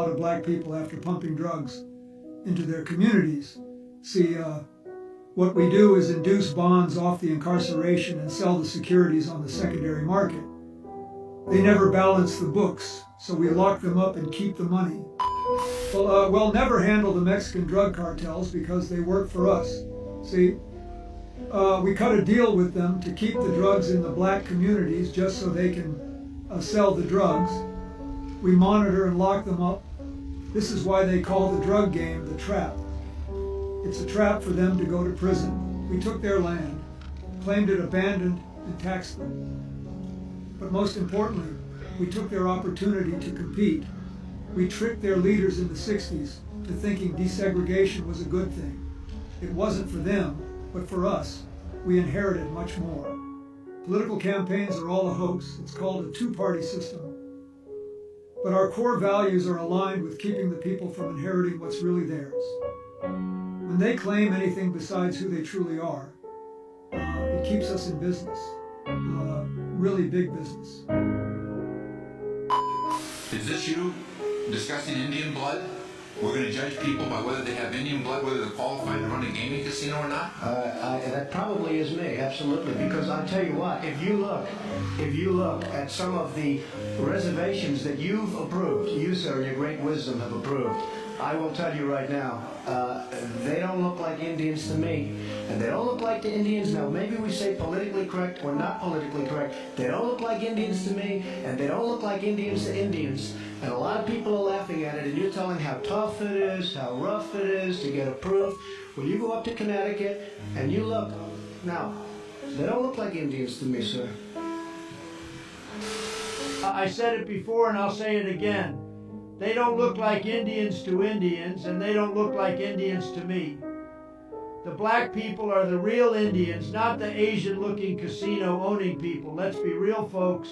lot of black people after pumping drugs into their communities. See, what we do is induce bonds off the incarceration and sell the securities on the secondary market. They never balance the books, so we lock them up and keep the money. Well, we'll never handle the Mexican drug cartels because they work for us. See, we cut a deal with them to keep the drugs in the black communities just so they can sell the drugs. We monitor and lock them up. This is why they call the drug game the trap. It's a trap for them to go to prison. We took their land, claimed it abandoned, and taxed them. But most importantly, we took their opportunity to compete. We tricked their leaders in the 60s to thinking desegregation was a good thing. It wasn't for them, but for us. We inherited much more. Political campaigns are all a hoax. It's called a two-party system. But our core values are aligned with keeping the people from inheriting what's really theirs. When they claim anything besides who they truly are, it keeps us in business, really big business. Is this you discussing Indian blood? We're going to judge people by whether they have Indian blood, whether they're qualified to run a gaming casino or not? That probably is me, absolutely. Because I'll tell you what, if you look at some of the reservations that you've approved, you, sir, your great wisdom have approved, I will tell you right now, they don't look like Indians to me. And they don't look like the Indians. Now, maybe we say politically correct or not politically correct. They don't look like Indians to me, and they don't look like Indians to Indians. And a lot of people are laughing at it, and you're telling how tough it is, how rough it is to get approved. When you go up to Connecticut and you look, now, they don't look like Indians to me, sir. I said it before and I'll say it again. They don't look like Indians to Indians, and they don't look like Indians to me. The black people are the real Indians, not the Asian-looking casino-owning people. Let's be real, folks.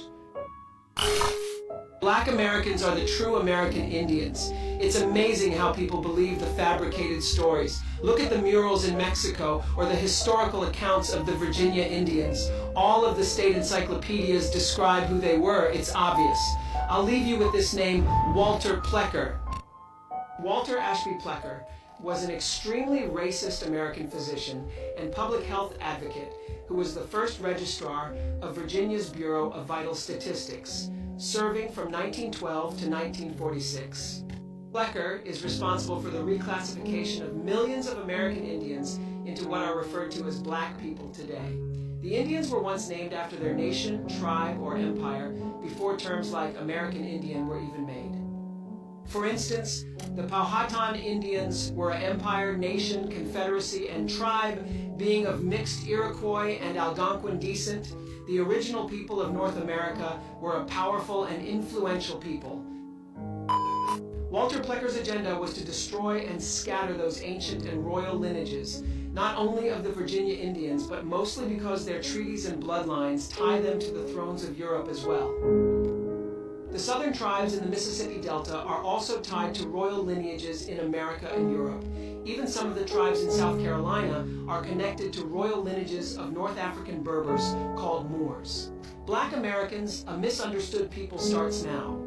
Black Americans are the true American Indians. It's amazing how people believe the fabricated stories. Look at the murals in Mexico or the historical accounts of the Virginia Indians. All of the state encyclopedias describe who they were. It's obvious. I'll leave you with this name, Walter Plecker. Walter Ashby Plecker was an extremely racist American physician and public health advocate who was the first registrar of Virginia's Bureau of Vital Statistics, serving from 1912 to 1946. Plecker is responsible for the reclassification of millions of American Indians into what are referred to as black people today. The Indians were once named after their nation, tribe, or empire before terms like American Indian were even made. For instance, the Powhatan Indians were an empire, nation, confederacy, and tribe being of mixed Iroquois and Algonquin descent. The original people of North America were a powerful and influential people. Walter Plecker's agenda was to destroy and scatter those ancient and royal lineages, not only of the Virginia Indians, but mostly because their treaties and bloodlines tie them to the thrones of Europe as well. The southern tribes in the Mississippi Delta are also tied to royal lineages in America and Europe. Even some of the tribes in South Carolina are connected to royal lineages of North African Berbers called Moors. Black Americans, a misunderstood people, starts now.